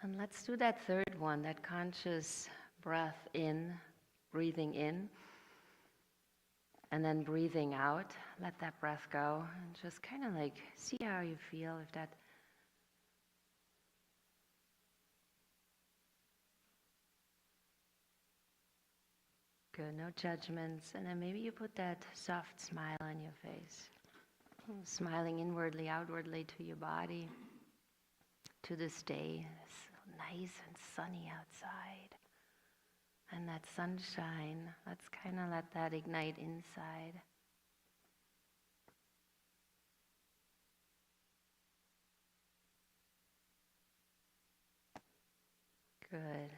And let's do that third one, that conscious breath in, breathing in, and then breathing out. Let that breath go and just kind of like see how you feel. If that good, no judgments. And then maybe you put that soft smile on your face. Smiling inwardly, outwardly to your body, to this day. It's so nice and sunny outside. And that sunshine, let's kind of let that ignite inside. Good.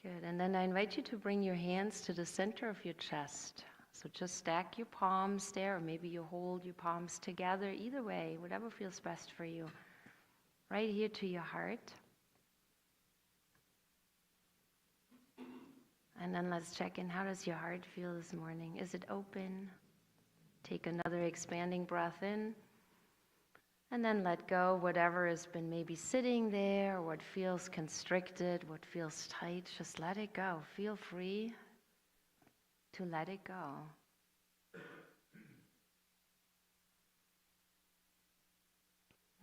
Good. And then I invite you to bring your hands to the center of your chest. So just stack your palms there, or maybe you hold your palms together. Either way, whatever feels best for you. Right here to your heart. And then let's check in. How does your heart feel this morning? Is it open? Take another expanding breath in. And then let go whatever has been maybe sitting there, what feels constricted, what feels tight. Just let it go. Feel free to let it go.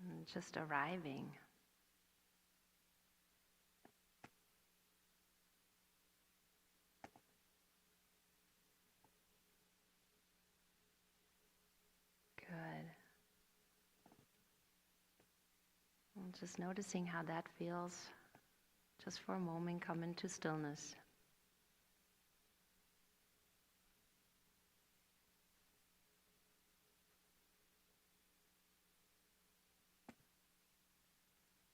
And just arriving. Good. And just noticing how that feels. Just for a moment, come into stillness.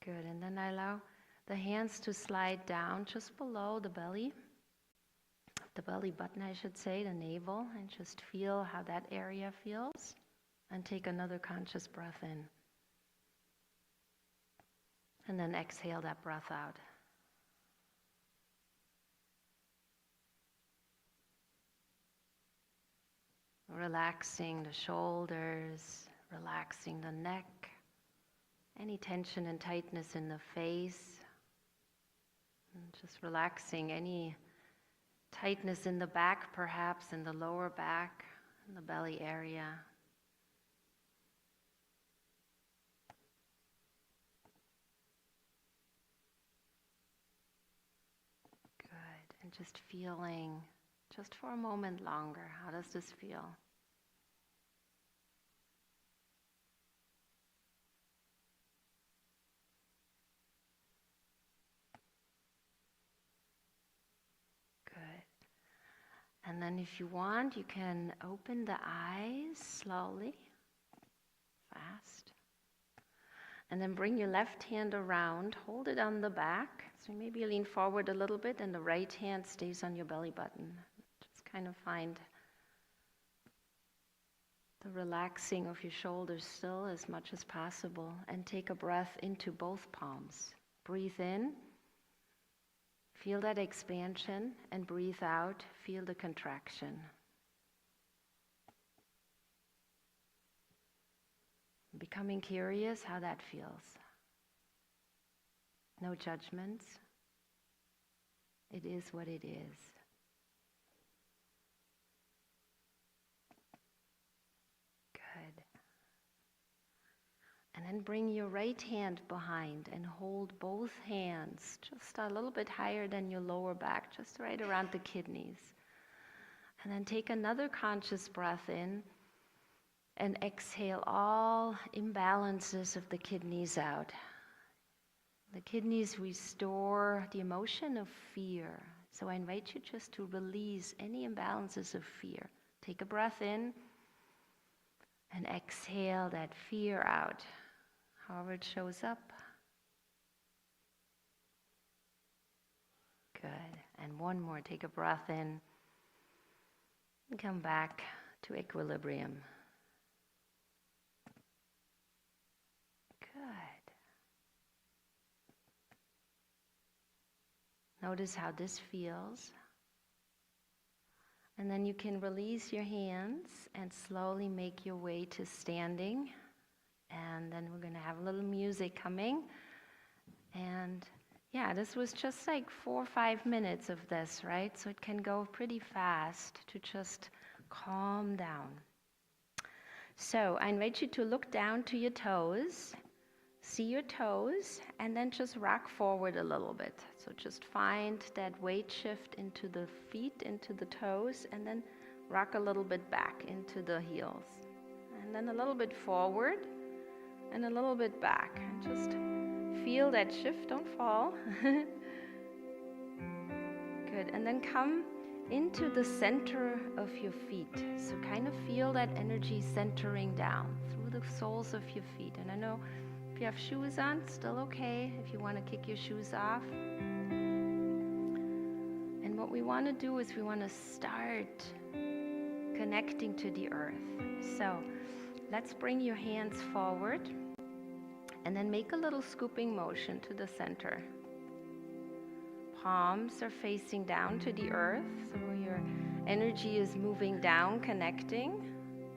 Good, and then I allow the hands to slide down just below the belly button, I should say, the navel, and just feel how that area feels. And take another conscious breath in. And then exhale that breath out. Relaxing the shoulders, relaxing the neck. Any tension and tightness in the face, and just relaxing any tightness in the back, perhaps in the lower back, in the belly area. Good, and just feeling, just for a moment longer, how does this feel? And then if you want, you can open the eyes slowly, fast. And then bring your left hand around, hold it on the back. So maybe you lean forward a little bit and the right hand stays on your belly button. Just kind of find the relaxing of your shoulders still as much as possible. And take a breath into both palms. Breathe in. Feel that expansion, and breathe out, feel the contraction. Becoming curious how that feels. No judgments. It is what it is. Good. And then bring your right hand behind and hold both hands just a little bit higher than your lower back, just right around the kidneys. And then take another conscious breath in and exhale all imbalances of the kidneys out. The kidneys, we store the emotion of fear. So I invite you just to release any imbalances of fear. Take a breath in and exhale that fear out. However it shows up. Good. And one more. Take a breath in. And come back to equilibrium. Good. Notice how this feels. And then you can release your hands and slowly make your way to standing. And then we're going to have a little music coming. And yeah, this was just like 4 or 5 minutes of this, right? So it can go pretty fast to just calm down. So I invite you to look down to your toes, see your toes, and then just rock forward a little bit. So just find that weight shift into the feet, into the toes, and then rock a little bit back into the heels. And then a little bit forward and a little bit back. And just feel that shift, don't fall. Good, and then come into the center of your feet. So kind of feel that energy centering down through the soles of your feet. And I know if you have shoes on, still okay. If you want to kick your shoes off. And what we want to do is we want to start connecting to the earth. So let's bring your hands forward and then make a little scooping motion to the center. Palms are facing down to the earth, so your energy is moving down, connecting.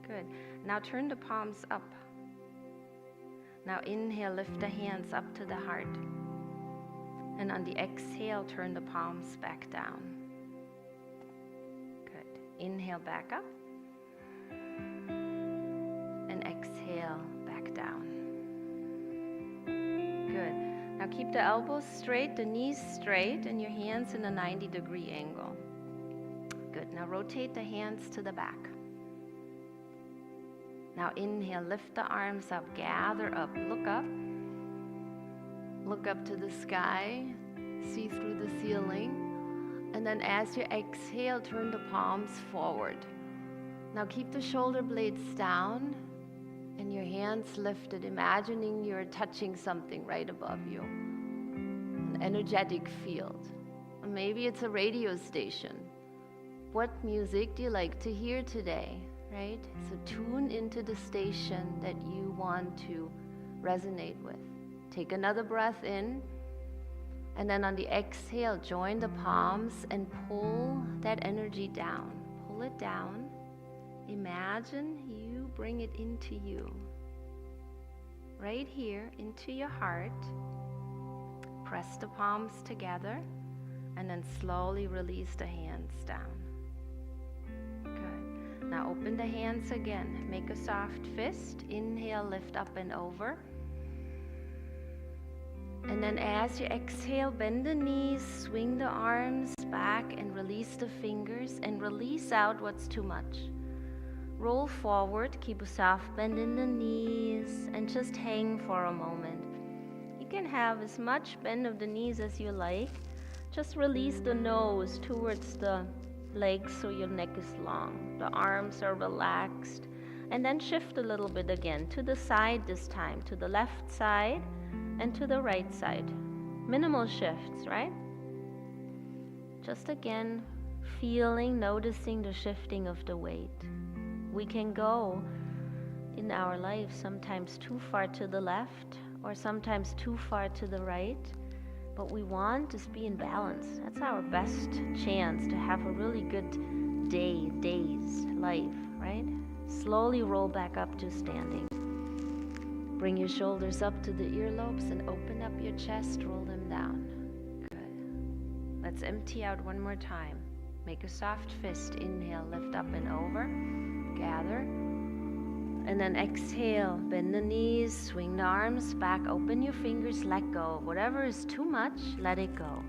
Good. Now turn the palms up. Now inhale, lift the hands up to the heart. And on the exhale, turn the palms back down. Good. Inhale back up. And exhale back down. Good. Now keep the elbows straight, the knees straight, and your hands in a 90-degree angle. Good. Now rotate the hands to the back. Now inhale, lift the arms up, gather up, look up. Look up to the sky, see through the ceiling. And then as you exhale, turn the palms forward. Now keep the shoulder blades down and your hands lifted, imagining you're touching something right above you. An energetic field. Or maybe it's a radio station. What music do you like to hear today, right? So tune into the station that you want to resonate with. Take another breath in, and then on the exhale, join the palms and pull that energy down. Pull it down. Imagine you bring it into you. Right here, into your heart. Press the palms together, and then slowly release the hands down. Good. Now open the hands again. Make a soft fist. Inhale, lift up and over. And then as you exhale, bend the knees, swing the arms back and release the fingers and release out what's too much. Roll forward, keep a soft bend in the knees and just hang for a moment. You can have as much bend of the knees as you like. Just release the nose towards the legs so your neck is long. The arms are relaxed. And then shift a little bit again to the side this time, to the left side and to the right side. Minimal shifts, right? Just again, feeling, noticing the shifting of the weight. We can go in our life sometimes too far to the left or sometimes too far to the right, but we want to be in balance. That's our best chance to have a really good day's life, right? Slowly roll back up to standing. Bring your shoulders up to the earlobes and open up your chest, roll them down. Good. Let's empty out one more time. Make a soft fist. Inhale, lift up and over. Gather. And then exhale, bend the knees, swing the arms back, open your fingers, let go. Whatever is too much, let it go.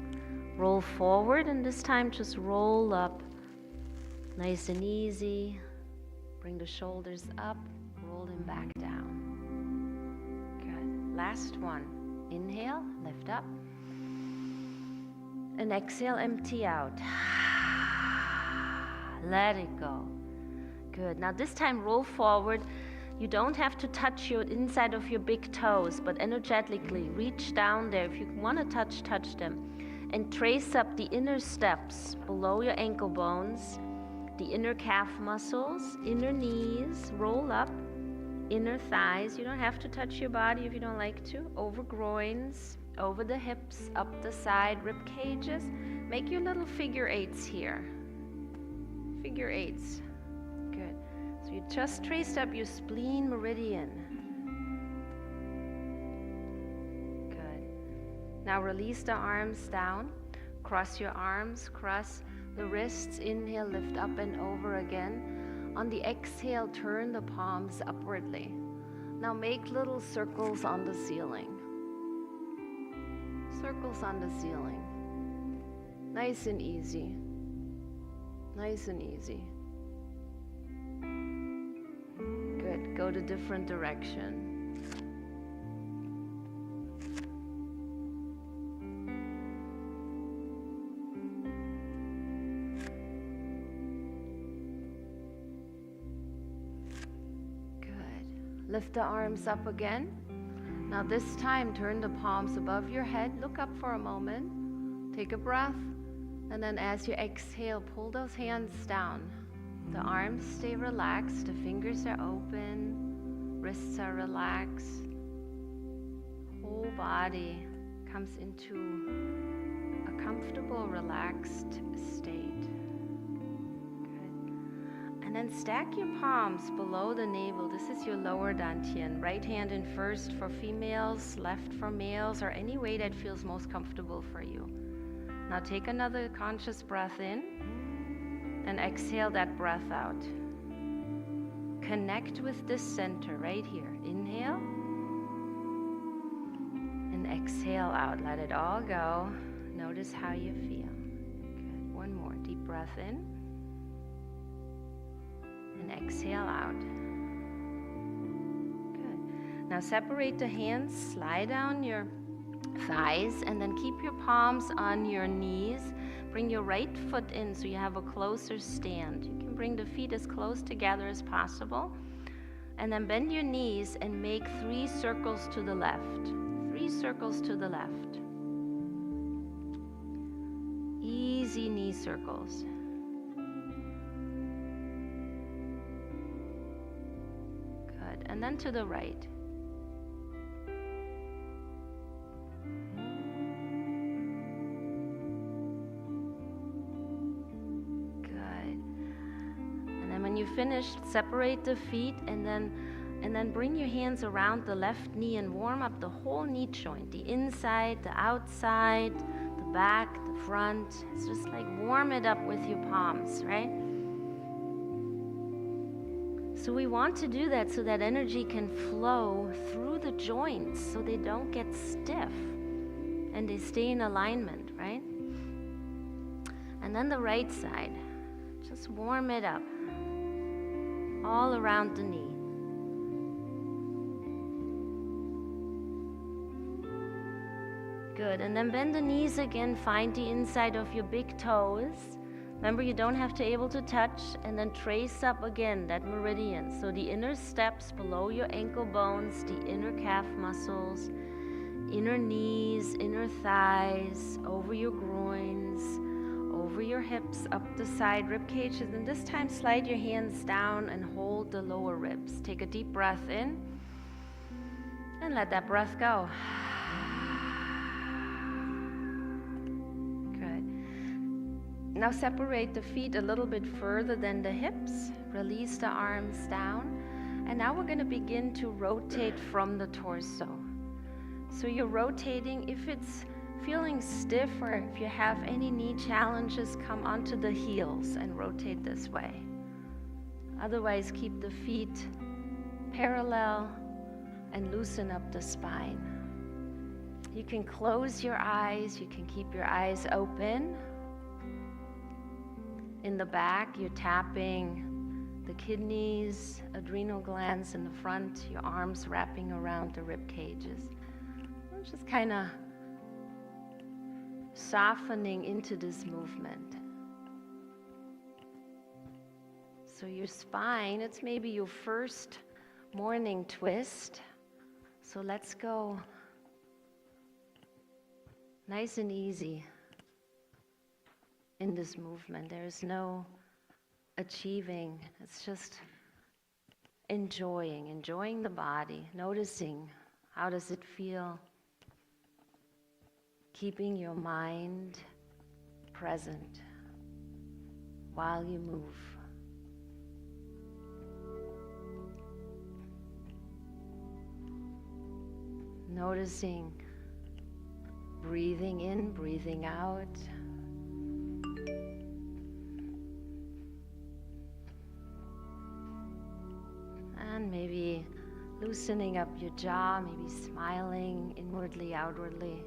Roll forward, and this time just roll up. Nice and easy. Bring the shoulders up, roll them back down. Good. Last one. Inhale, lift up. And exhale, empty out. Let it go. Good. Now this time roll forward. You don't have to touch your inside of your big toes, but energetically reach down there. If you want to touch them. And trace up the inner steps below your ankle bones, the inner calf muscles, inner knees, roll up, inner thighs. You don't have to touch your body if you don't like to. Over groins, over the hips, up the side, rib cages. Make your little figure eights here. Figure eights. Good. So you just traced up your spleen meridian. Now release the arms down. Cross your arms, cross the wrists. Inhale, lift up and over again. On the exhale, turn the palms upwardly. Now make little circles on the ceiling. Circles on the ceiling. Nice and easy. Nice and easy. Good. Go to different direction. Lift the arms up again. Now this time, turn the palms above your head. Look up for a moment. Take a breath. And then as you exhale, pull those hands down. The arms stay relaxed. The fingers are open. Wrists are relaxed. Whole body comes into a comfortable, relaxed state. And then stack your palms below the navel. This is your lower dantian. Right hand in first for females, left for males, or any way that feels most comfortable for you. Now take another conscious breath in and exhale that breath out. Connect with this center right here. Inhale and exhale out. Let it all go. Notice how you feel. Good. One more. Deep breath in. And exhale out. Good. Now separate the hands, slide down your thighs, and then keep your palms on your knees. Bring your right foot in so you have a closer stand. You can bring the feet as close together as possible. And then bend your knees and make 3 circles to the left. 3 circles to the left. Easy knee circles. And then to the right. Good. And then when you finish, separate the feet and then bring your hands around the left knee and warm up the whole knee joint, the inside, the outside, the back, the front. It's just like warm it up with your palms, right? So we want to do that so that energy can flow through the joints so they don't get stiff and they stay in alignment, right? And then the right side, just warm it up all around the knee. Good, and then bend the knees again, find the inside of your big toes. Remember, you don't have to be able to touch, and then trace up again that meridian. So the inner steps below your ankle bones, the inner calf muscles, inner knees, inner thighs, over your groins, over your hips, up the side rib cages. And this time slide your hands down and hold the lower ribs. Take a deep breath in and let that breath go. Now separate the feet a little bit further than the hips. Release the arms down. And now we're going to begin to rotate from the torso. So you're rotating. If it's feeling stiff or if you have any knee challenges, come onto the heels and rotate this way. Otherwise, keep the feet parallel and loosen up the spine. You can close your eyes. You can keep your eyes open. In the back, you're tapping the kidneys, adrenal glands in the front, your arms wrapping around the rib cages. Just kind of softening into this movement. So your spine, it's maybe your first morning twist. So let's go nice and easy. In this movement, there's no achieving. It's just enjoying the body, noticing how does it feel, keeping your mind present while you move. Noticing Breathing in, breathing out. And maybe loosening up your jaw, maybe smiling inwardly, outwardly.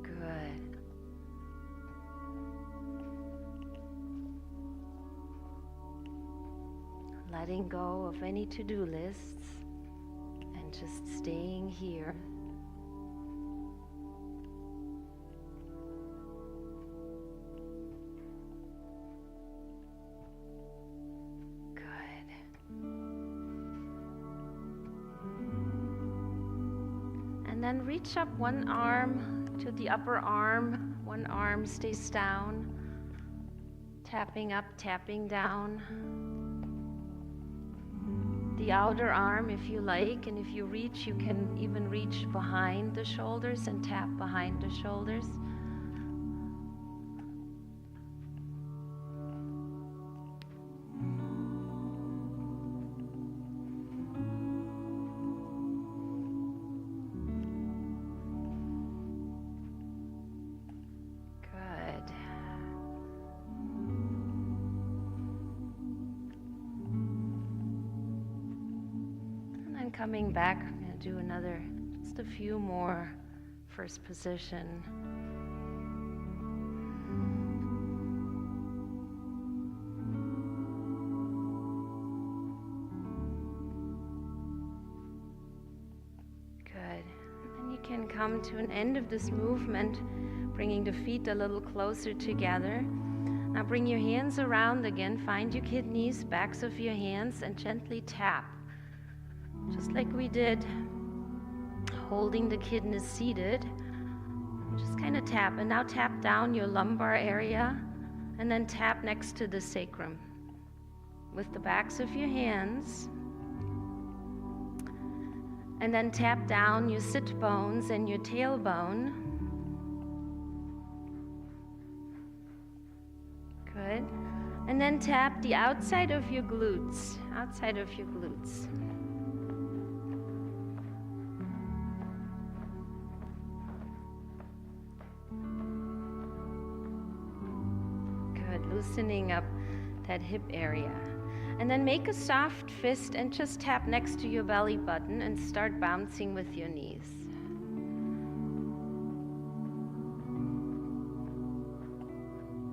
Good. Letting go of any to-do lists and just staying here. And then reach up one arm to the upper arm. One arm stays down. Tapping up, tapping down. The outer arm if you like, and if you reach, you can even reach behind the shoulders and tap behind the shoulders. Coming back, I'm going to do just a few more first position. Good. And then you can come to an end of this movement, bringing the feet a little closer together. Now bring your hands around again, find your kidneys, backs of your hands, and gently tap. Just like we did, holding the kidneys seated. Just kind of tap, and now tap down your lumbar area, and then tap next to the sacrum with the backs of your hands. And then tap down your sit bones and your tailbone. Good. And then tap the outside of your glutes, outside of your glutes. Loosening up that hip area. And then make a soft fist and just tap next to your belly button and start bouncing with your knees.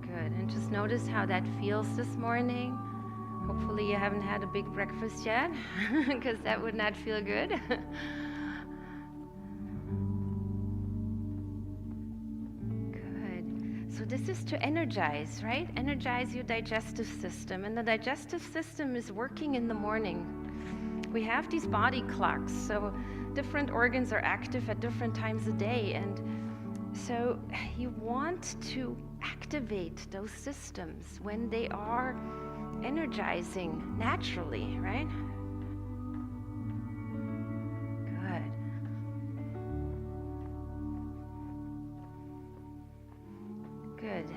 Good. And just notice how that feels this morning. Hopefully you haven't had a big breakfast yet, because that would not feel good. So this is to energize, right? Energize your digestive system. And the digestive system is working in the morning. We have these body clocks, so different organs are active at different times of day. And so you want to activate those systems when they are energizing naturally, right? Good.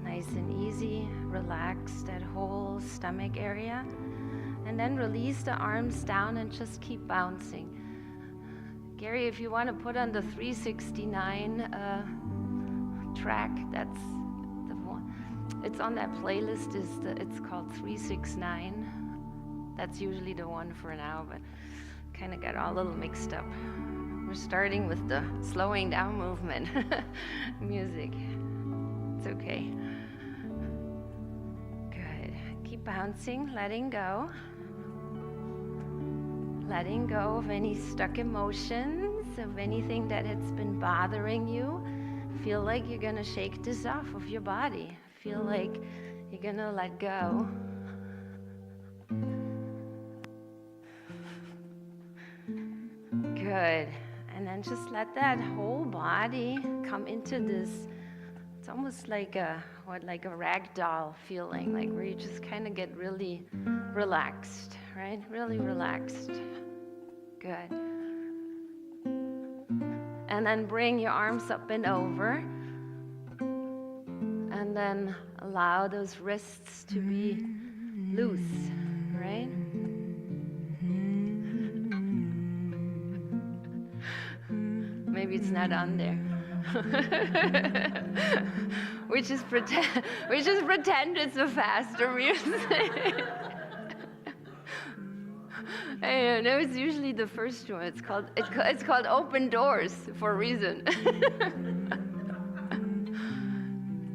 Nice and easy. Relax that whole stomach area. And then release the arms down and just keep bouncing. Gary, if you want to put on the 369 track, that's the one. It's on that playlist. It's called 369. That's usually the one for now, but kind of got all a little mixed up. We're starting with the slowing down movement music. It's okay. Good. Keep bouncing, letting go. Letting go of any stuck emotions, of anything that has been bothering you. Feel like you're going to shake this off of your body. Feel like you're going to let go. Good. And then just let that whole body come into this, it's almost like a rag doll feeling, like where you just kind of get really relaxed, right? Really relaxed. Good. And then bring your arms up and over. And then allow those wrists to be loose, right? Maybe it's not on there. we just pretend it's a faster music. I know it's usually the first one. It's called Open Doors for a reason.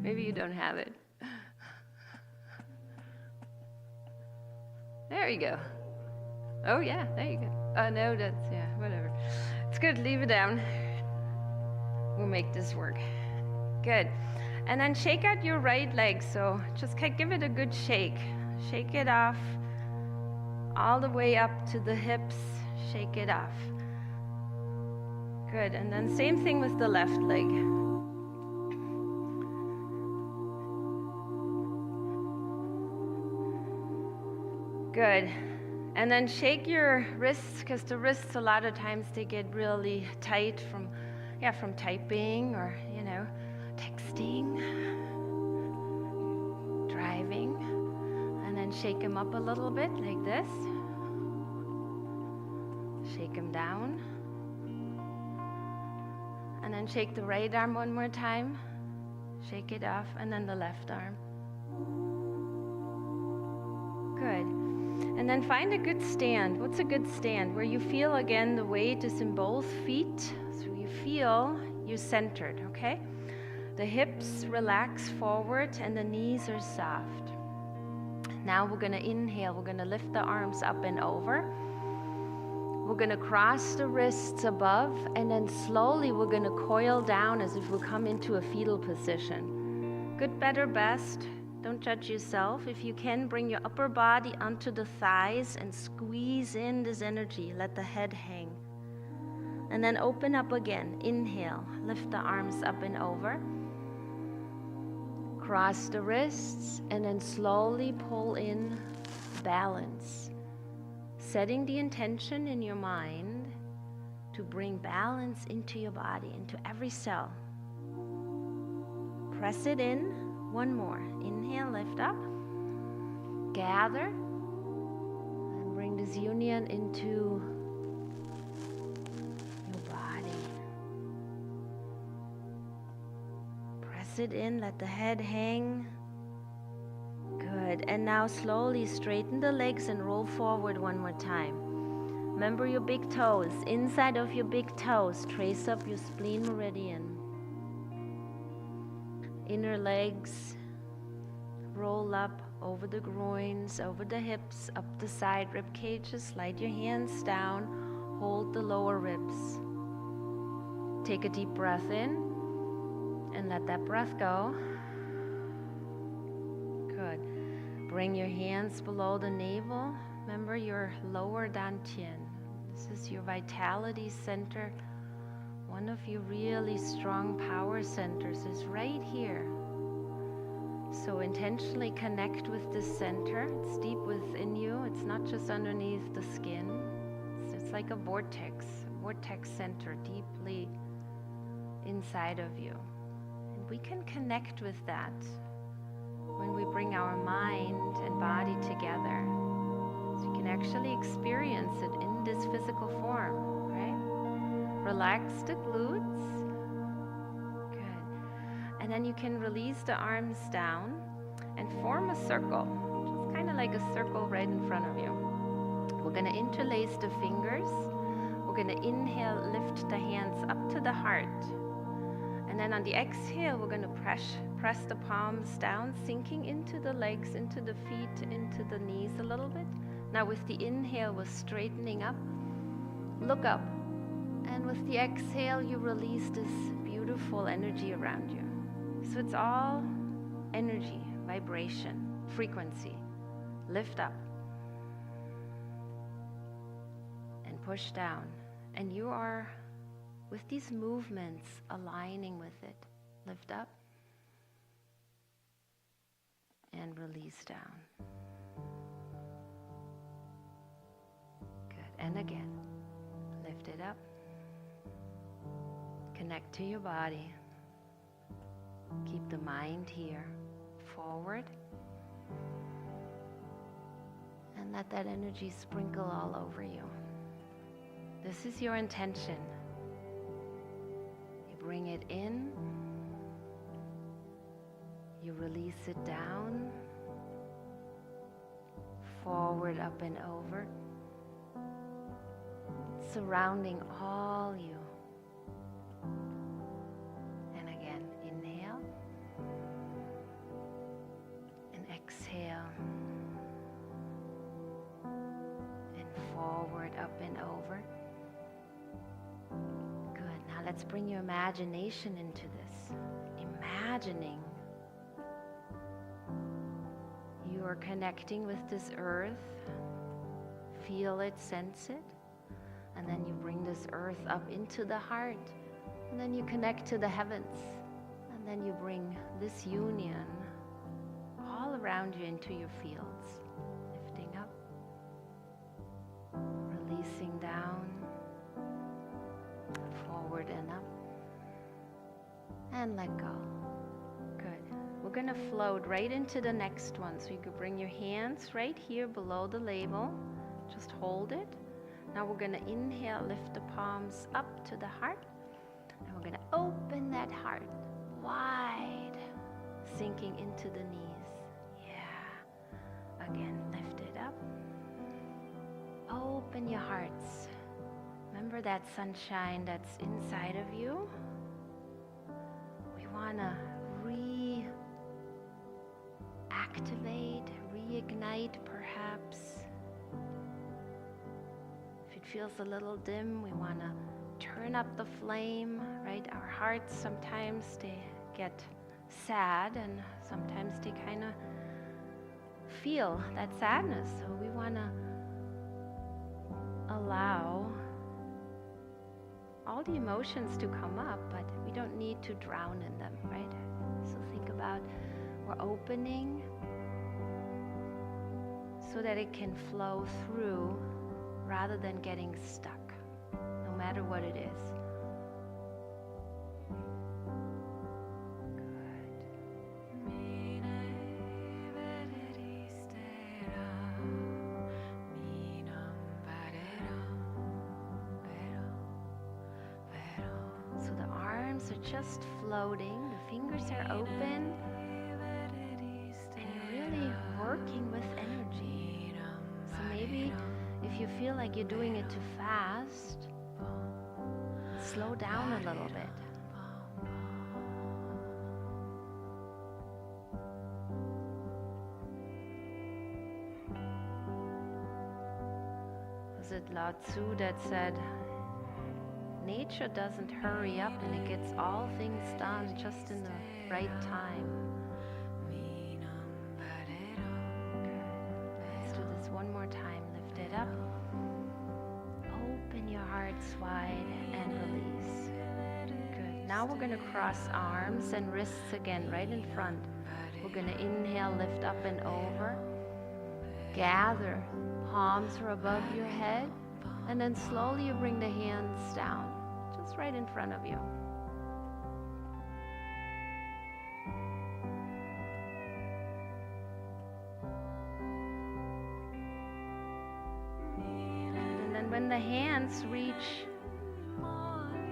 Maybe you don't have it. There you go. Oh yeah, there you go. Oh no, whatever. It's good, leave it down. We'll make this work. Good. And then shake out your right leg. So just give it a good shake. Shake it off all the way up to the hips. Shake it off. Good. And then same thing with the left leg. Good. And then shake your wrists, because the wrists a lot of times they get really tight from typing or, texting, driving. And then shake them up a little bit like this. Shake them down. And then shake the right arm one more time. Shake it off, and then the left arm. Good. And then find a good stand. What's a good stand? Where you feel, again, the weight is in both feet. So you feel you're centered, okay? The hips relax forward and the knees are soft. Now we're going to inhale. We're going to lift the arms up and over. We're going to cross the wrists above, and then slowly we're going to coil down as if we come into a fetal position. Good, better, best. Don't judge yourself. If you can, bring your upper body onto the thighs and squeeze in this energy. Let the head hang. And then open up again. Inhale. Lift the arms up and over. Cross the wrists and then slowly pull in balance. Setting the intention in your mind to bring balance into your body, into every cell. Press it in. One more. Inhale, lift up. Gather. And bring this union into your body. Press it in, let the head hang. Good. And now slowly straighten the legs and roll forward one more time. Remember your big toes. Inside of your big toes, trace up your spleen meridian. Inner legs, roll up over the groins, over the hips, up the side rib cages. Slide your hands down, hold the lower ribs. Take a deep breath in and let that breath go. Good. Bring your hands below the navel. Remember your lower dantian. This is your vitality center. One of your really strong power centers is right here. So intentionally connect with this center. It's deep within you. It's not just underneath the skin. It's like a vortex center deeply inside of you. And we can connect with that when we bring our mind and body together. So you can actually experience it in this physical form, right? Relax the glutes. Good. And then you can release the arms down and form a circle, just kind of like a circle right in front of you. We're going to interlace the fingers. We're going to inhale, lift the hands up to the heart. And then on the exhale, we're going to press the palms down, sinking into the legs, into the feet, into the knees a little bit. Now with the inhale, we're straightening up. Look up. And with the exhale, you release this beautiful energy around you. So it's all energy, vibration, frequency. Lift up. And push down. And you are, with these movements, aligning with it. Lift up. And release down. Good. And again. Lift it up. Connect to your body. Keep the mind here. forward. And let that energy sprinkle all over you. This is your intention. You bring it in. You release it down. Forward, up and over. Surrounding all you. And again, inhale. And exhale. And forward, up and over. Good. Now let's bring your imagination into this. Imagining you are connecting with this earth. Feel it, sense it. And then you bring this earth up into the heart. And then you connect to the heavens. And then you bring this union all around you into your fields. Lifting up. Releasing down. Forward and up. And let go. Good. We're going to float right into the next one. So you could bring your hands right here below the label. Just hold it. Now we're going to inhale, lift the palms up to the heart. And we're going to open that heart wide, sinking into the knees. Yeah. Again, lift it up. Open your hearts. Remember that sunshine that's inside of you? We want to reactivate, reignite perhaps. Feels a little dim, we want to turn up the flame, right? Our hearts sometimes they get sad and sometimes they kind of feel that sadness. So we want to allow all the emotions to come up, but we don't need to drown in them, right? So think about we're opening so that it can flow through rather than getting stuck, no matter what it is. Good. So the arms are just floating, the fingers are open, and you're really working with energy. So maybe if you feel like you're doing it too fast, slow down a little bit. Was it Lao Tzu that said, nature doesn't hurry up and it gets all things done just in the right time. Good. Let's do this one more time. Lift it up. Open your hearts wide and release. Good. Now we're going to cross arms and wrists again right in front. We're going to inhale, lift up and over. Gather. Palms are above your head. And then slowly you bring the hands down. Just right in front of you. And then when the hands reach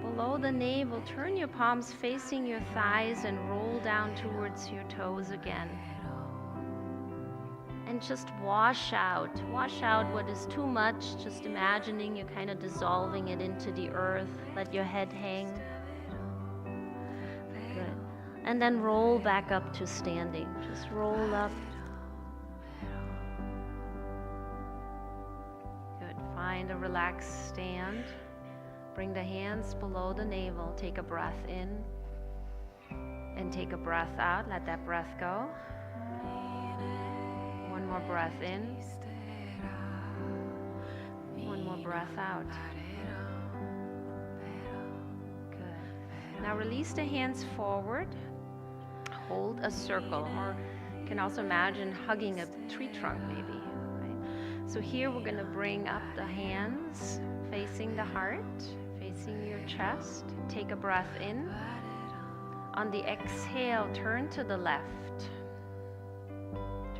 below the navel, turn your palms facing your thighs and roll down towards your toes again. And just wash out what is too much, just imagining you're kind of dissolving it into the earth. Let your head hang. Good. And then roll back up to standing. Just roll up. Good. Find a relaxed stand. Bring the hands below the navel. Take a breath in and take a breath out. Let that breath go. One more breath in. One more breath out. Good. Now release the hands forward. Hold a circle, or you can also imagine hugging a tree trunk maybe. Right? So here we're going to bring up the hands facing the heart, facing your chest. Take a breath in. On the exhale, turn to the left.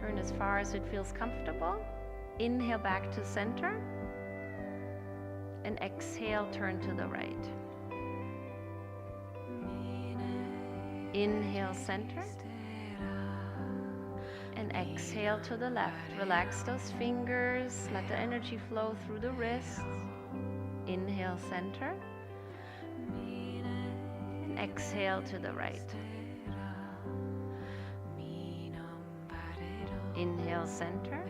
Turn as far as it feels comfortable. Inhale back to center. And exhale, turn to the right. Inhale, center. And exhale to the left. Relax those fingers. Let the energy flow through the wrists. Inhale, center. And exhale to the right. Inhale, center.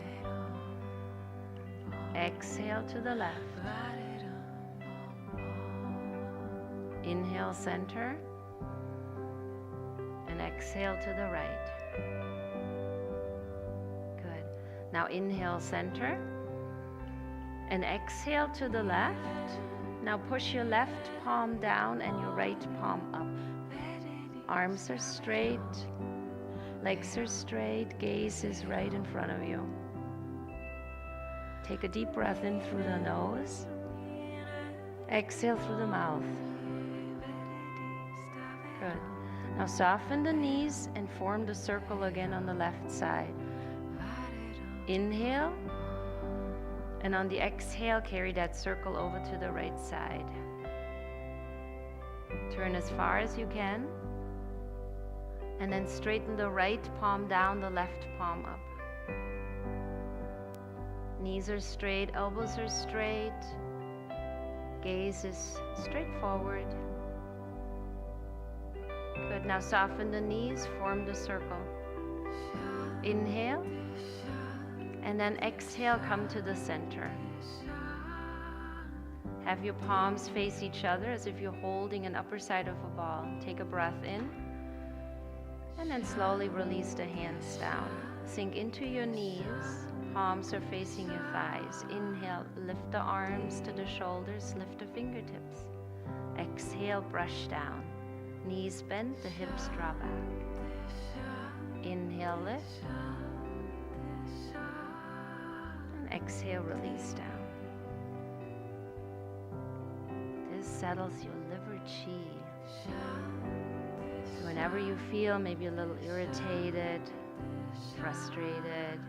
Exhale to the left. Inhale, center. And exhale to the right. Good. Now inhale, center. And exhale to the left. Now push your left palm down and your right palm up. Arms are straight. Legs are straight. Gaze is right in front of you. Take a deep breath in through the nose. Exhale through the mouth. Good. Now soften the knees and form the circle again on the left side. Inhale. And on the exhale, carry that circle over to the right side. Turn as far as you can. And then straighten the right palm down, the left palm up. Knees are straight, elbows are straight. Gaze is straight forward. Good. Now soften the knees, form the circle. Inhale. And then exhale, come to the center. Have your palms face each other as if you're holding an upper side of a ball. Take a breath in. And then slowly release the hands down. Sink into your knees. Palms are facing your thighs. Inhale, lift the arms to the shoulders, lift the fingertips. Exhale, brush down. Knees bent, the hips draw back. Inhale, lift. And exhale, release down. This settles your liver chi. Whenever you feel maybe a little irritated, frustrated,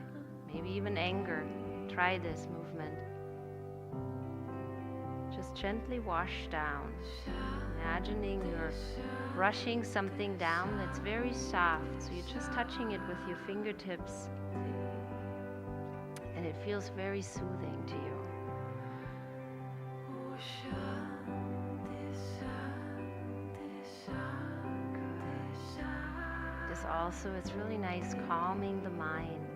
maybe even anger, try this movement. Just gently wash down. Imagining you're brushing something down that's very soft, so you're just touching it with your fingertips, and it feels very soothing to you. This also is really nice, calming the mind.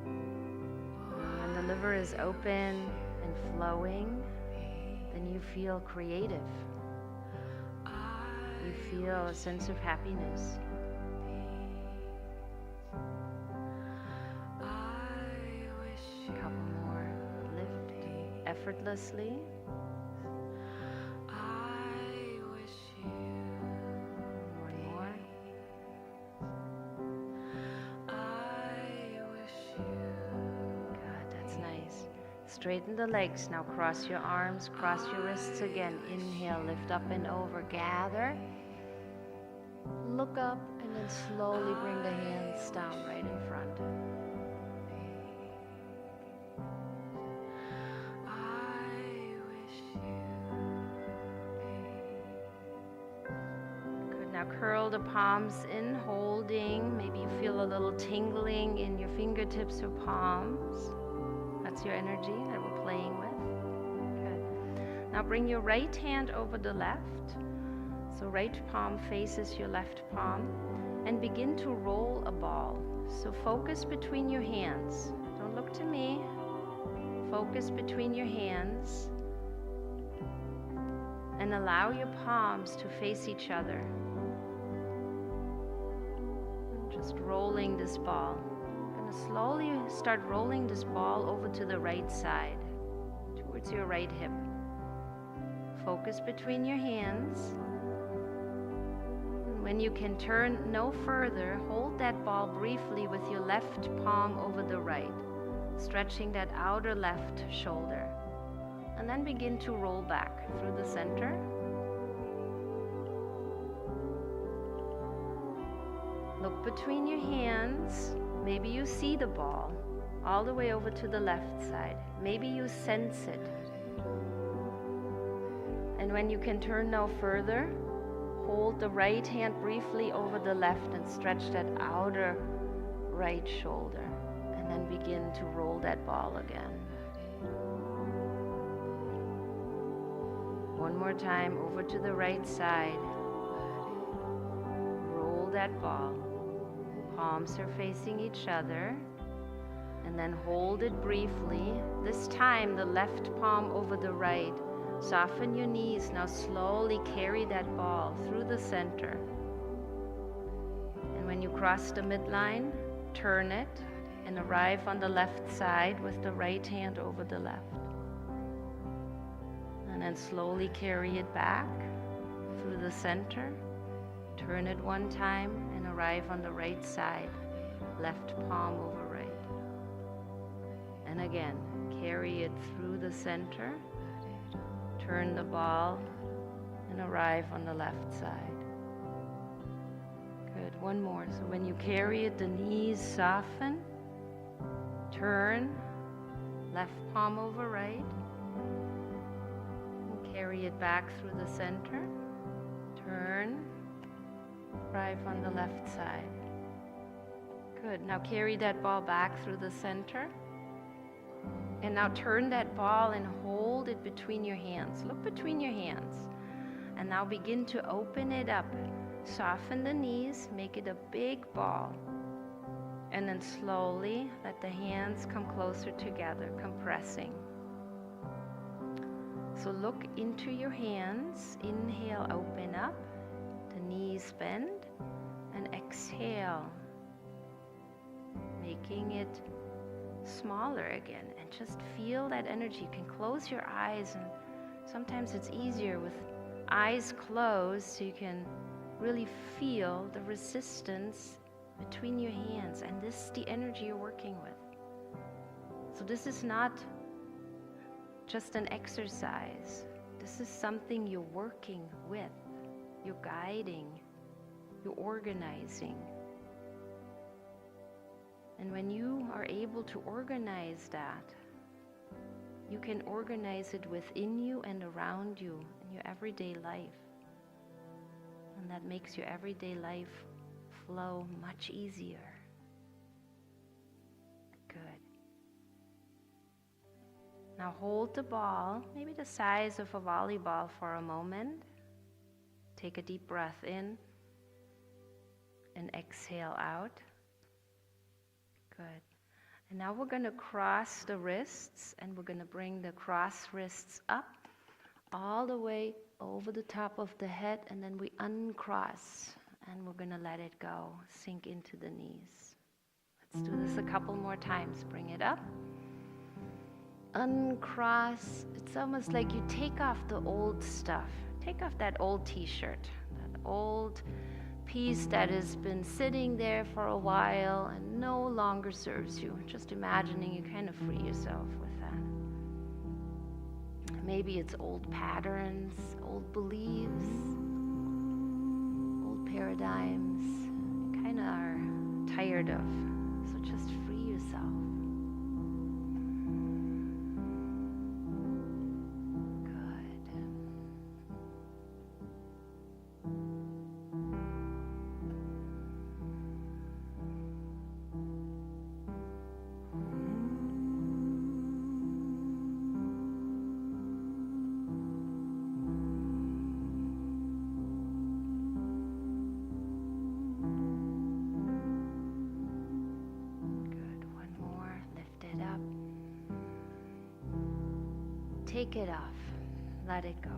When the liver is open and flowing, then you feel creative. You feel a sense of happiness. A couple more. Lift effortlessly. Straighten the legs. Now cross your arms, cross your wrists again. Inhale, lift up and over, gather. Look up and then slowly bring the hands down right in front. Good. Now curl the palms in, holding. Maybe you feel a little tingling in your fingertips or palms. That's your energy that we're playing with. Good. Now bring your right hand over the left. So right palm faces your left palm. And begin to roll a ball. So focus between your hands. Don't look to me. Focus between your hands. And allow your palms to face each other. Just rolling this ball. Slowly start rolling this ball over to the right side, towards your right hip. Focus between your hands. When you can turn no further, hold that ball briefly with your left palm over the right, stretching that outer left shoulder. And then begin to roll back through the center. Look between your hands. Maybe you see the ball all the way over to the left side. Maybe you sense it. And when you can turn no further, hold the right hand briefly over the left and stretch that outer right shoulder. And then begin to roll that ball again. One more time, over to the right side. Roll that ball. Palms are facing each other. And then hold it briefly. This time, the left palm over the right. Soften your knees. Now slowly carry that ball through the center. And when you cross the midline, turn it and arrive on the left side with the right hand over the left. And then slowly carry it back through the center. Turn it one time and arrive on the right side. Left palm over right. And again, carry it through the center. Turn the ball and arrive on the left side. Good, one more. So when you carry it, the knees soften. Turn, left palm over right. And carry it back through the center. Turn, arrive on the left side. Good, now carry that ball back through the center. And now turn that ball and hold it between your hands. Look between your hands. And now begin to open it up. Soften the knees, make it a big ball. And then slowly let the hands come closer together, compressing. So look into your hands. Inhale, open up. The knees bend. And exhale, making it smaller again, and just feel that energy. You can close your eyes, and sometimes it's easier with eyes closed so you can really feel the resistance between your hands, and this is the energy you're working with. So this is not just an exercise. This is something you're working with, you're guiding, you're organizing. And when you are able to organize that, you can organize it within you and around you in your everyday life. And that makes your everyday life flow much easier. Good. Now hold the ball, maybe the size of a volleyball, for a moment. Take a deep breath in and exhale out. Good. And now we're going to cross the wrists, and we're going to bring the cross wrists up all the way over the top of the head, and then we uncross, and we're going to let it go, sink into the knees. Let's do this a couple more times. Bring it up. Uncross. It's almost like you take off the old stuff. Take off that old t-shirt, that old piece that has been sitting there for a while and no longer serves you. Just imagining you kind of free yourself with that. Maybe it's old patterns, old beliefs, old paradigms you kind of are tired of. So just free yourself. Take it off. Let it go.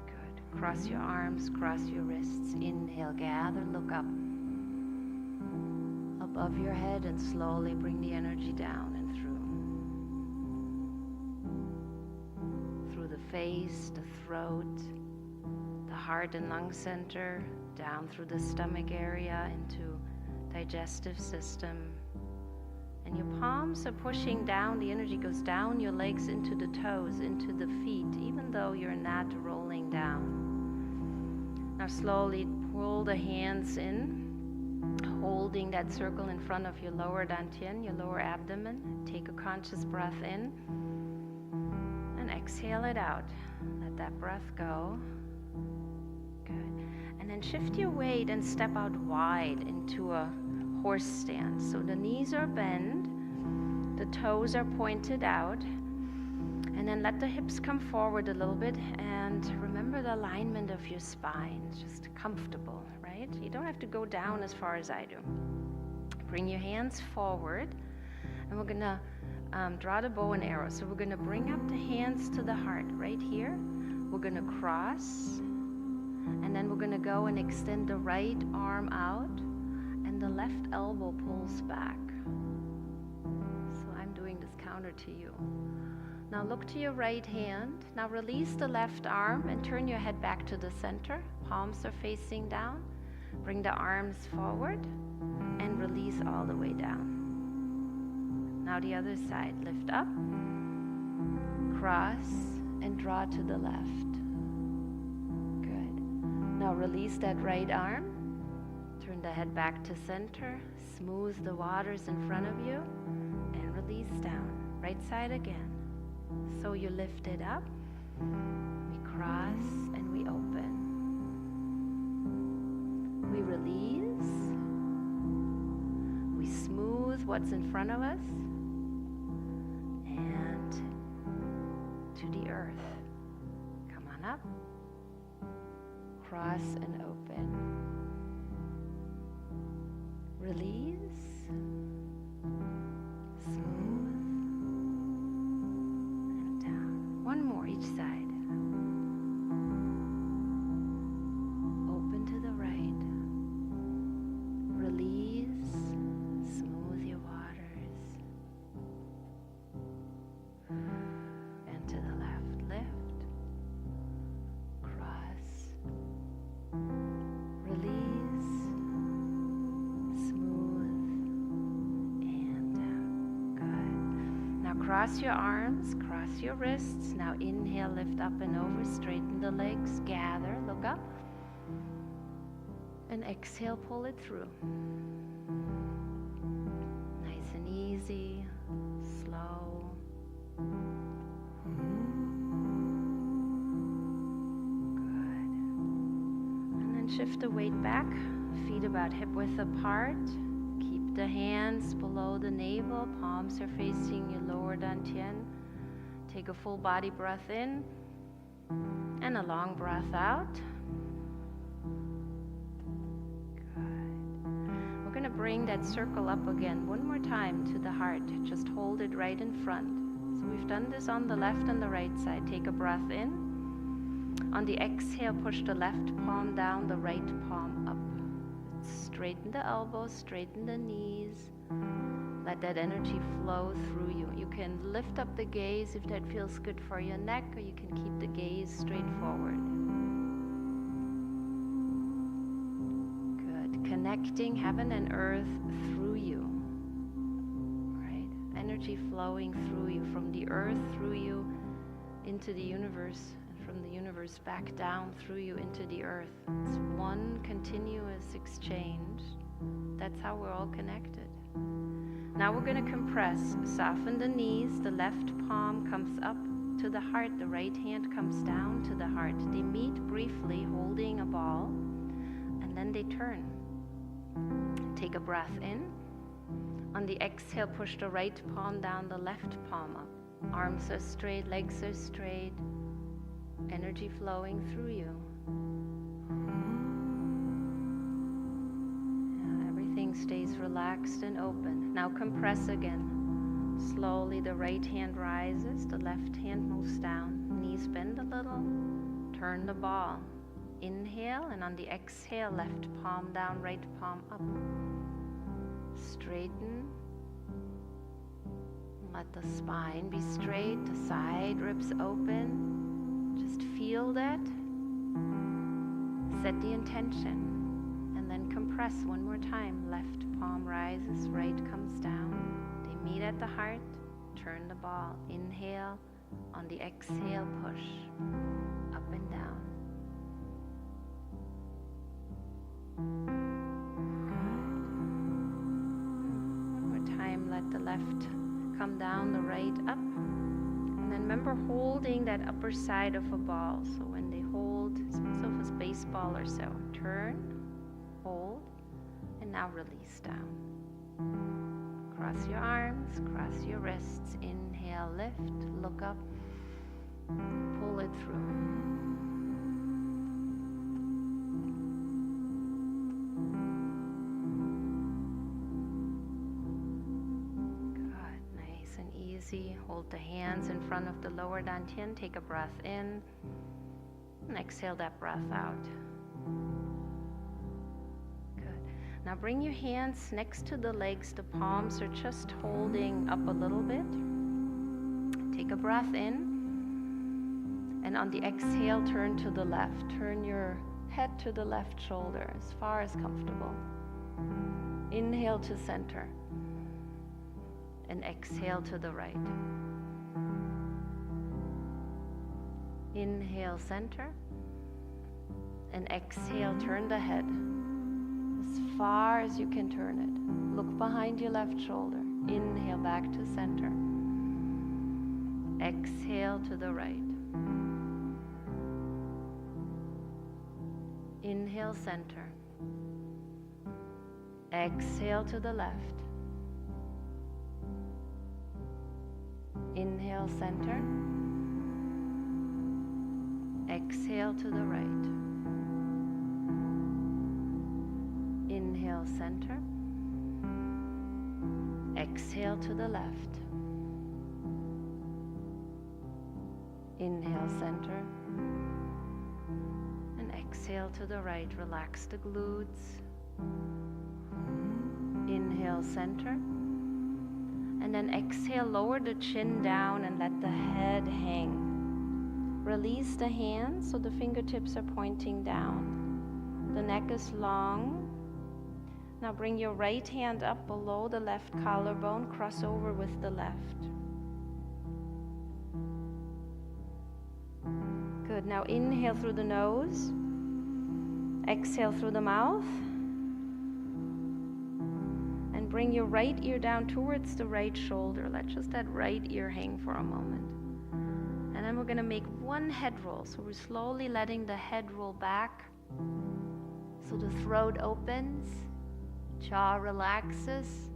Good. Cross your arms, cross your wrists. Inhale, gather, look up. Above your head, and slowly bring the energy down and through. Through the face, the throat, the heart and lung center, down through the stomach area into digestive system. And your palms are pushing down, the energy goes down your legs into the toes, into the feet, even though you're not rolling down. Now slowly pull the hands in, holding that circle in front of your lower dantian, your lower abdomen. Take a conscious breath in and exhale it out. Let that breath go. Good. And then shift your weight and step out wide into a horse stance. So the knees are bent, the toes are pointed out, and then let the hips come forward a little bit, and remember the alignment of your spine. It's just comfortable, right? You don't have to go down as far as I do. Bring your hands forward, and we're gonna draw the bow and arrow. So we're gonna bring up the hands to the heart right here. We're gonna cross, and then we're gonna go and extend the right arm out, and the left elbow pulls back. So I'm doing this counter to you. Now look to your right hand. Now release the left arm and turn your head back to the center. Palms are facing down. Bring the arms forward and release all the way down. Now the other side. Lift up, cross, and draw to the left. Good. Now release that right arm. Turn the head back to center. Smooth the waters in front of you and release down. Right side again. So you lift it up, we cross, and we open. We release, we smooth what's in front of us, and to the earth. Come on up, cross and open. Release, smooth. One more each side. Open to the right. Release. Smooth your waters. And to the left. Lift. Cross. Release. Smooth. And down. Good. Now cross your arms. Cross your wrists. Now inhale, lift up and over, straighten the legs, gather, look up. And exhale, pull it through. Nice and easy, slow. Good. And then shift the weight back, feet about hip width apart. Keep the hands below the navel, palms are facing your lower dantian. Take a full body breath in and a long breath out. Good. We're going to bring that circle up again one more time to the heart. Just hold it right in front. So we've done this on the left and the right side. Take a breath in. On the exhale, push the left palm down, the right palm up. Straighten the elbows, straighten the knees. Let that energy flow through you. You can lift up the gaze if that feels good for your neck, or you can keep the gaze straight forward. Good. Connecting heaven and earth through you. Right? Energy flowing through you, from the earth through you into the universe, and from the universe back down through you into the earth. It's one continuous exchange. That's how we're all connected. Now we're going to compress. Soften the knees. The left palm comes up to the heart. The right hand comes down to the heart. They meet briefly, holding a ball, and then they turn. Take a breath in. On the exhale, push the right palm down, the left palm up. Arms are straight, legs are straight. Energy flowing through you. Stays relaxed and open. Now compress again. Slowly the right hand rises, the left hand moves down. Knees bend a little. Turn the ball. Inhale, and on the exhale, left palm down, right palm up. Straighten. Let the spine be straight, the side ribs open. Just feel that. Set the intention. And then compress one more time. Left palm rises, right comes down. They meet at the heart. Turn the ball. Inhale. On the exhale, push. Up and down. let the left come down, the right up. And then remember holding that upper side of a ball. So when they hold, so if it's baseball or so, turn, hold, and now release down. Cross your arms, cross your wrists. Inhale, lift, look up, pull it through. Hold the hands in front of the lower dantian. Take a breath in and exhale that breath out. Good. Now bring your hands next to the legs. The palms are just holding up a little bit. Take a breath in, and on the exhale, turn to the left. Turn your head to the left shoulder as far as comfortable. Inhale to center. And exhale to the right. Inhale, center. And exhale, turn the head as far as you can turn it. Look behind your left shoulder. Inhale, back to center. Exhale to the right. Inhale, center. Exhale to the left. Inhale, center. Exhale to the right. Inhale, center. Exhale to the left. Inhale, center. And exhale to the right. Relax the glutes. Inhale, center. And then exhale, lower the chin down and let the head hang. Release the hands so the fingertips are pointing down. The neck is long. Now bring your right hand up below the left collarbone, cross over with the left. Good. Now inhale through the nose. Exhale through the mouth. Bring your right ear down towards the right shoulder. Let just that right ear hang for a moment. And then we're going to make one head roll. So we're slowly letting the head roll back. So the throat opens, jaw relaxes.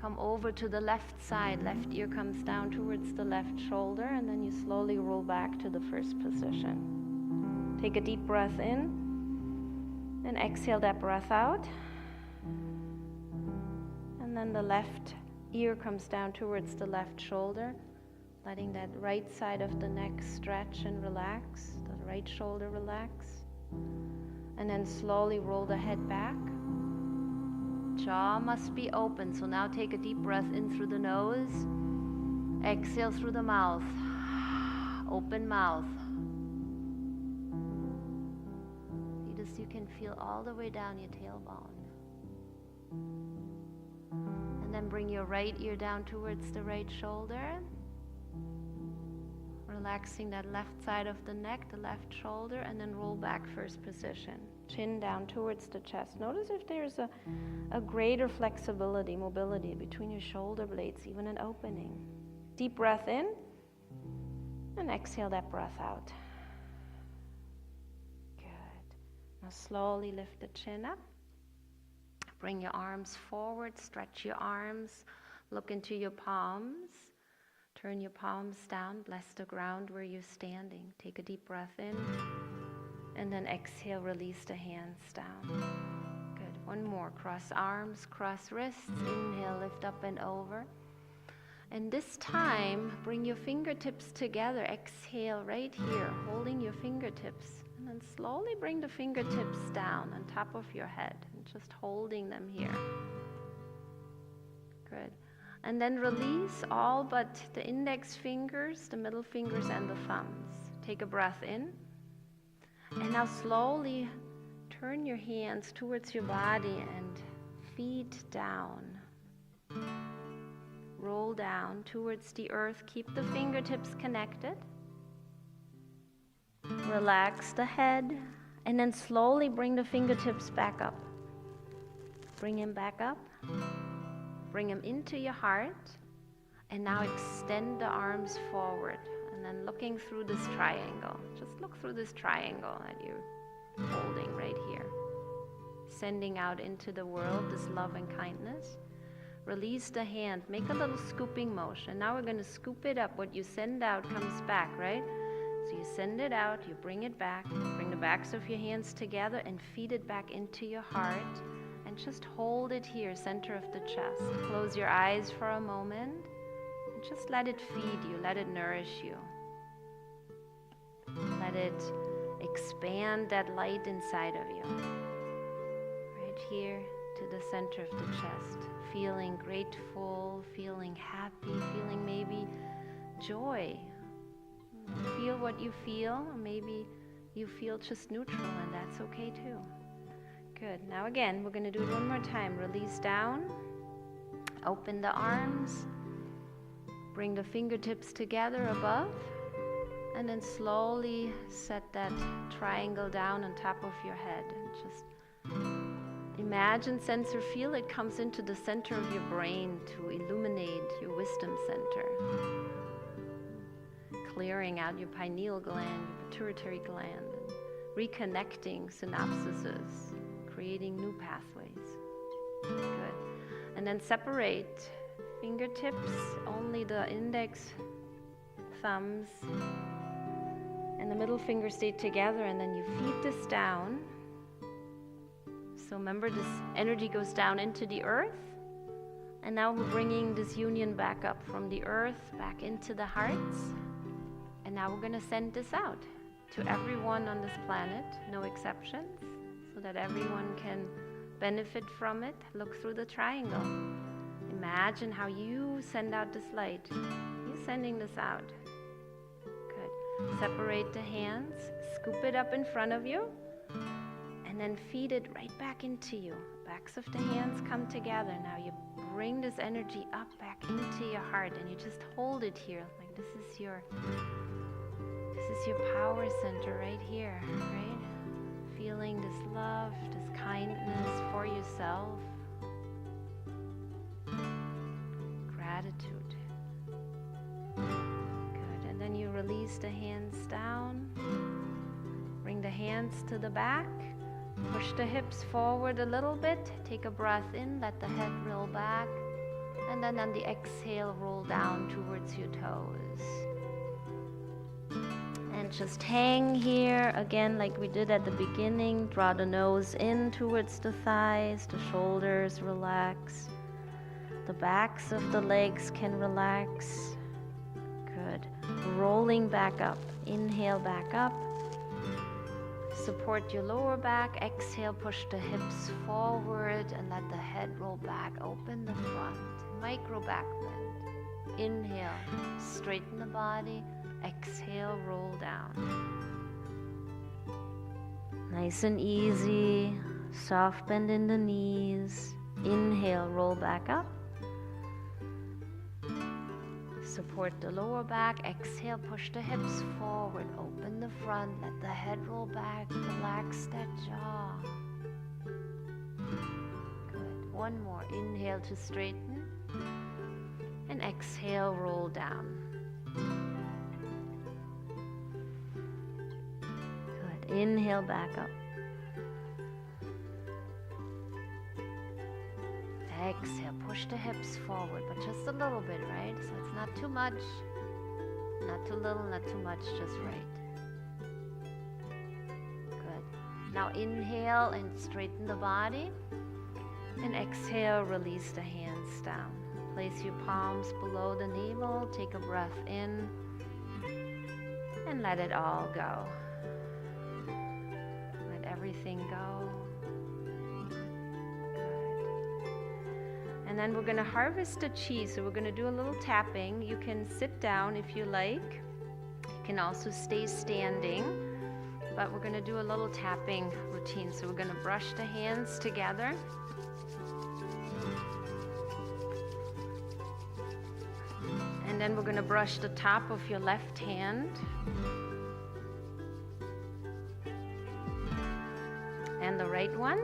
Come over to the left side. Left ear comes down towards the left shoulder. And then you slowly roll back to the first position. Take a deep breath in. And exhale that breath out. And then the left ear comes down towards the left shoulder, letting that right side of the neck stretch and relax, the right shoulder relax. And then slowly roll the head back. Jaw must be open, so now take a deep breath in through the nose. Exhale through the mouth. Open mouth. You can feel all the way down your tailbone. And then bring your right ear down towards the right shoulder. Relaxing that left side of the neck, the left shoulder, and then roll back first position. Chin down towards the chest. Notice if there's a greater flexibility, mobility between your shoulder blades, even an opening. Deep breath in, and exhale that breath out. Good. Now slowly lift the chin up. Bring your arms forward, stretch your arms, look into your palms. Turn your palms down, bless the ground where you're standing. Take a deep breath in, and then exhale, release the hands down. Good, one more. Cross arms, cross wrists. Inhale, lift up and over. And this time, bring your fingertips together. Exhale right here, holding your fingertips. And then slowly bring the fingertips down on top of your head, and just holding them here. Good. And then release all but the index fingers, the middle fingers, and the thumbs. Take a breath in. And now slowly turn your hands towards your body and feet down. Roll down towards the earth. Keep the fingertips connected. Relax the head. And then slowly bring the fingertips back up. Bring them back up. bring them into your heart. And now extend the arms forward. And then looking through this triangle. Just look through this triangle that you're holding right here. Sending out into the world this love and kindness. Release the hand. Make a little scooping motion. Now we're going to scoop it up. What you send out comes back, right? So you send it out, you bring it back, bring the backs of your hands together and feed it back into your heart. And just hold it here, center of the chest. Close your eyes for a moment. And just let it feed you, let it nourish you. Let it expand that light inside of you. Right here to the center of the chest. Feeling grateful, feeling happy, feeling maybe joy. Feel what you feel, or maybe you feel just neutral, and that's okay too. Good. Now again, we're going to do it one more time. Release down. Open the arms. Bring the fingertips together above. And then slowly set that triangle down on top of your head. And just imagine, sense, or feel it comes into the center of your brain to illuminate your wisdom center. Clearing out your pineal gland, your pituitary gland, and reconnecting synapses, creating new pathways. Good. And then separate fingertips, only the index, thumbs, and the middle finger stay together, and then you feed this down. So remember, this energy goes down into the earth, and now we're bringing this union back up from the earth, back into the hearts. And now we're going to send this out to everyone on this planet, no exceptions, so that everyone can benefit from it. Look through the triangle. Imagine how you send out this light. You're sending this out. Good. Separate the hands, scoop it up in front of you, and then feed it right back into you. Backs of the hands come together. Now you bring this energy up back into your heart, and you just hold it here. Like this is your power center right here, right? Feeling this love, this kindness for yourself. Gratitude. Good. And then you release the hands down. Bring the hands to the back. Push the hips forward a little bit. Take a breath in. Let the head roll back. And then on the exhale, roll down towards your toes. And just hang here again like we did at the beginning. Draw the nose in towards the thighs, the shoulders relax. The backs of the legs can relax. Good. Rolling back up. Inhale back up. Support your lower back. Exhale, push the hips forward and let the head roll back. Open the front. Micro back bend. Inhale, straighten the body. Exhale, roll down. Nice and easy. Soft bend in the knees. Inhale, roll back up. Support the lower back. Exhale, push the hips forward. Open the front. Let the head roll back. Relax that jaw. Good. One more. Inhale to straighten. And exhale, roll down. Good. Inhale back up. Exhale, push the hips forward, but just a little bit, right? So it's not too much, not too little, not too much, just right. Good. Now inhale and straighten the body. And exhale, release the hands down. Place your palms below the navel. Take a breath in. And let it all go. Let everything go. And then we're going to harvest the chi. So we're going to do a little tapping. You can sit down if you like. You can also stay standing. But we're going to do a little tapping routine. So we're going to brush the hands together. And then we're going to brush the top of your left hand. And the right one.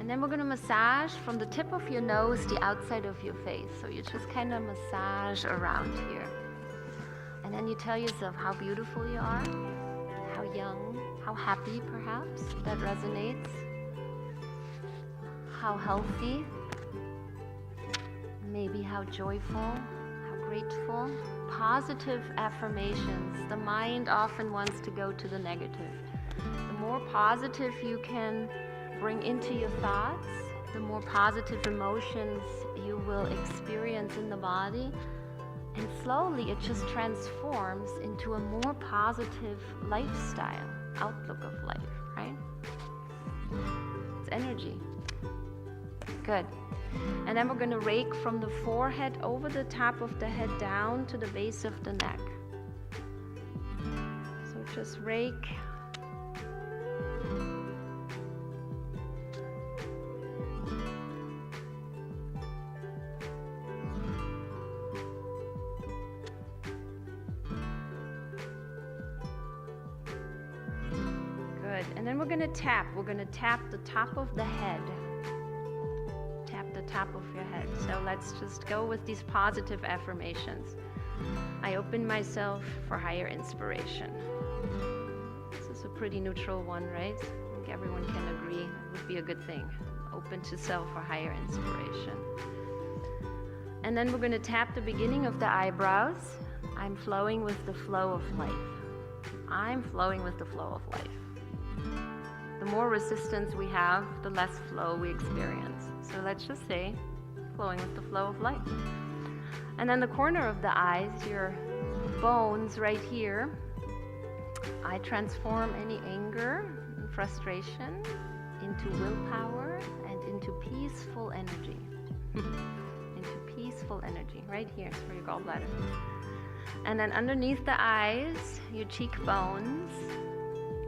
And then we're going to massage from the tip of your nose, the outside of your face. So you just kind of massage around here. And then you tell yourself how beautiful you are, how young, how happy perhaps, if that resonates, how healthy, maybe how joyful, how grateful. Positive affirmations. The mind often wants to go to the negative. The more positive you can bring into your thoughts, the more positive emotions you will experience in the body, and slowly it just transforms into a more positive lifestyle, outlook of life, right? It's energy. Good. And then we're going to rake from the forehead over the top of the head down to the base of the neck. So just rake. Good. And then we're going to tap. We're going to tap the top of the head. Tap the top of your head. So let's just go with these positive affirmations. I open myself for higher inspiration. This is a pretty neutral one, right? I think everyone can agree it would be a good thing. Open to self for higher inspiration. And then we're going to tap the beginning of the eyebrows. I'm flowing with the flow of life. I'm flowing with the flow of life. The more resistance we have, the less flow we experience. So let's just say, flowing with the flow of life. And then the corner of the eyes, your bones right here, I transform any anger and frustration into willpower and into peaceful energy. Into peaceful energy, right here, it's for your gallbladder. And then underneath the eyes, your cheekbones,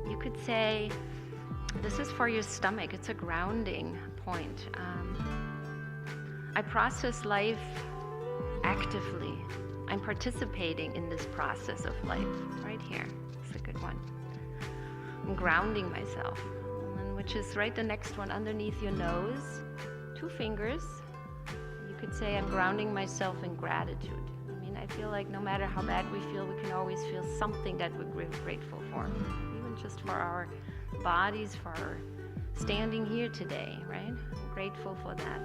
you could say, this is for your stomach. It's a grounding point. I process life actively. I'm participating in this process of life. Right here. It's a good one. I'm grounding myself. And then, which is right the next one underneath your nose. 2 fingers. You could say I'm grounding myself in gratitude. I mean, I feel like no matter how bad we feel, we can always feel something that we're grateful for. Even just for our bodies, for our standing here today, right? I'm grateful for that.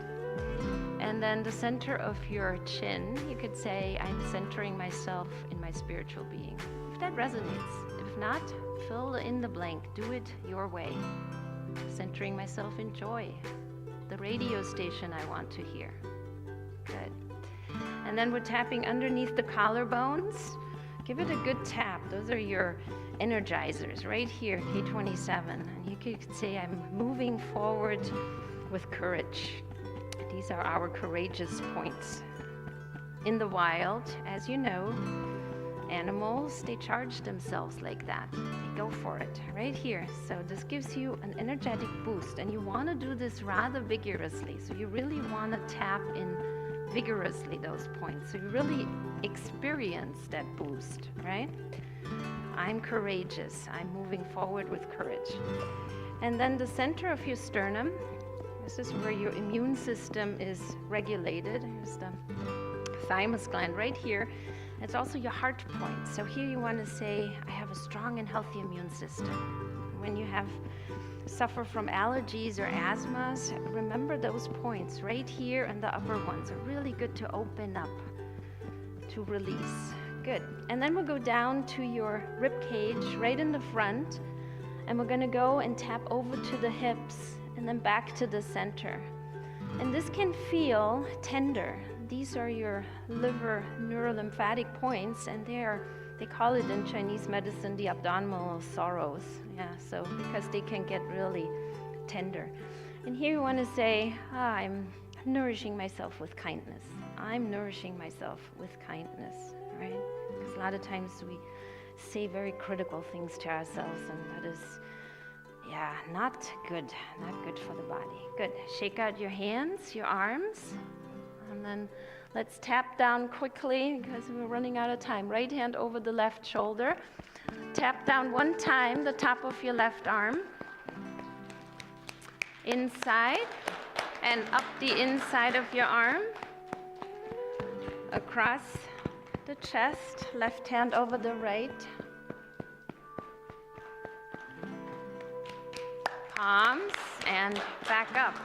And then the center of your chin, you could say, I'm centering myself in my spiritual being. If that resonates. If not, fill in the blank. Do it your way. Centering myself in joy. The radio station I want to hear. Good. And then we're tapping underneath the collarbones. Give it a good tap. Those are your energizers right here, K27. And you could say, I'm moving forward with courage. These are our courageous points. In the wild, as you know, animals, they charge themselves like that. They go for it right here. So this gives you an energetic boost. And you want to do this rather vigorously. So you really want to tap in vigorously those points. So you really experience that boost, right? I'm courageous. I'm moving forward with courage. And then the center of your sternum, this is where your immune system is regulated. Here's the thymus gland right here. It's also your heart point. So here you want to say, I have a strong and healthy immune system. When you suffer from allergies or asthmas, remember those points right here, and the upper ones are really good to open up, to release. Good. And then we'll go down to your rib cage right in the front, and we're going to go and tap over to the hips and then back to the center. And this can feel tender. These are your liver neurolymphatic points, and they call it in Chinese medicine the abdominal sorrows. Yeah, so because they can get really tender. And here you want to say, I'm nourishing myself with kindness. I'm nourishing myself with kindness, right? Because a lot of times we say very critical things to ourselves, and that is, not good for the body. Good. Shake out your hands, your arms, and then let's tap down quickly because we're running out of time. Right hand over the left shoulder. Tap down one time the top of your left arm. inside and up the inside of your arm, across the chest, left hand over the right. Palms and back up.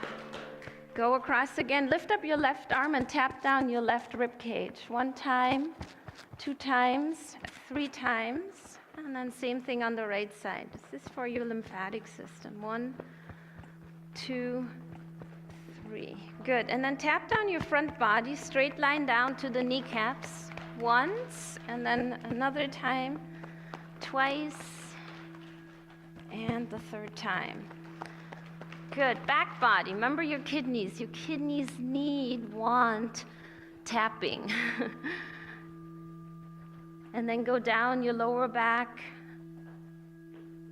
Go across again. Lift up your left arm and tap down your left rib cage. 1 time, 2 times, 3 times, and then same thing on the right side. This is for your lymphatic system. 1, 2, 3. Good. And then tap down your front body, straight line down to the kneecaps. Once, and then another time, twice, and the 3rd time. Good. Back body. Remember your kidneys. Your kidneys want tapping. And then go down your lower back.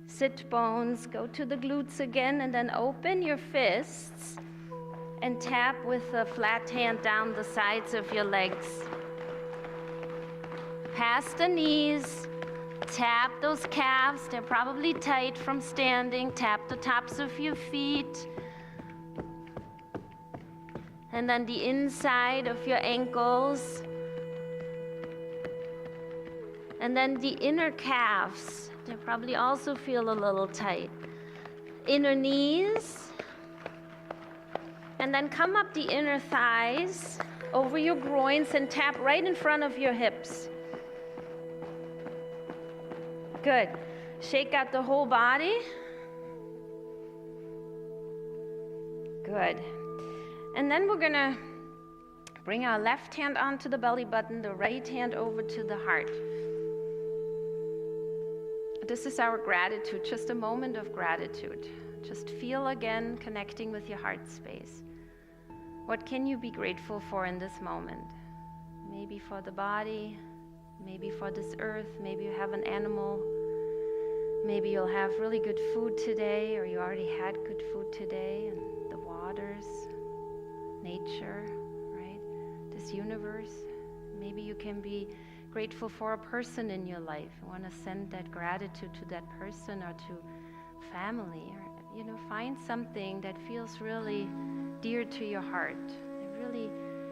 Sit bones. Go to the glutes again, and then open your fists and tap with a flat hand down the sides of your legs. Past the knees. Tap those calves, they're probably tight from standing. Tap the tops of your feet. And then the inside of your ankles. And then the inner calves, they probably also feel a little tight. Inner knees. And then come up the inner thighs, over your groins, and tap right in front of your hips. Good. Shake out the whole body. Good. And then we're going to bring our left hand onto the belly button, the right hand over to the heart. This is our gratitude, just a moment of gratitude. Just feel again connecting with your heart space. What can you be grateful for in this moment? Maybe for the body, maybe for this earth, maybe you have an animal. Maybe you'll have really good food today, or you already had good food today, and the waters, nature, right? This universe. Maybe you can be grateful for a person in your life. You want to send that gratitude to that person or to family, or find something that feels really dear to your heart. It really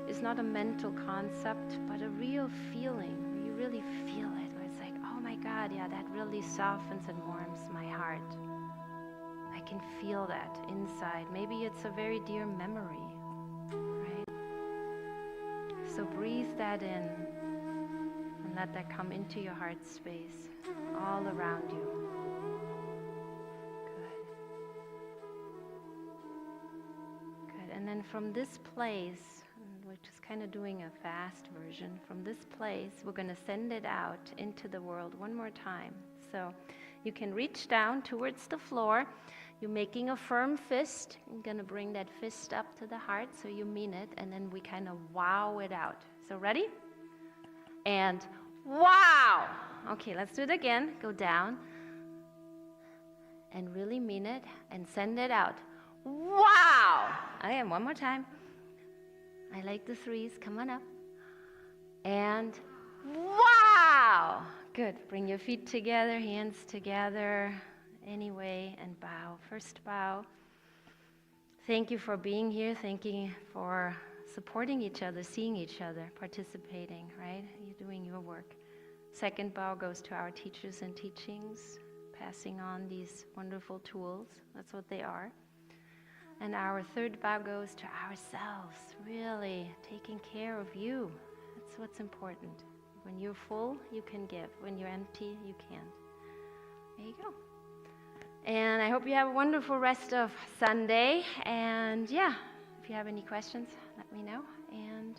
is not a mental concept, but a real feeling. You really feel it. God, yeah, that really softens and warms my heart. I can feel that inside. Maybe it's a very dear memory, right? So breathe that in and let that come into your heart space, all around you. Good. And then from this place, we're just kind of doing a fast version. From this place, we're going to send it out into the world one more time. So you can reach down towards the floor. You're making a firm fist. You're going to bring that fist up to the heart so you mean it, and then we kind of wow it out. So ready? And wow! Okay, let's do it again. Go down and really mean it and send it out. Wow! Okay, one more time. I like the 3s. Come on up. And wow! Good. Bring your feet together, hands together, anyway, and bow. First bow. Thank you for being here. Thank you for supporting each other, seeing each other, participating, right? You're doing your work. Second bow goes to our teachers and teachings, passing on these wonderful tools. That's what they are. And our third bow goes to ourselves, really taking care of you. That's what's important. When you're full, you can give. When you're empty, you can't. There you go. And I hope you have a wonderful rest of Sunday. And yeah, if you have any questions, let me know.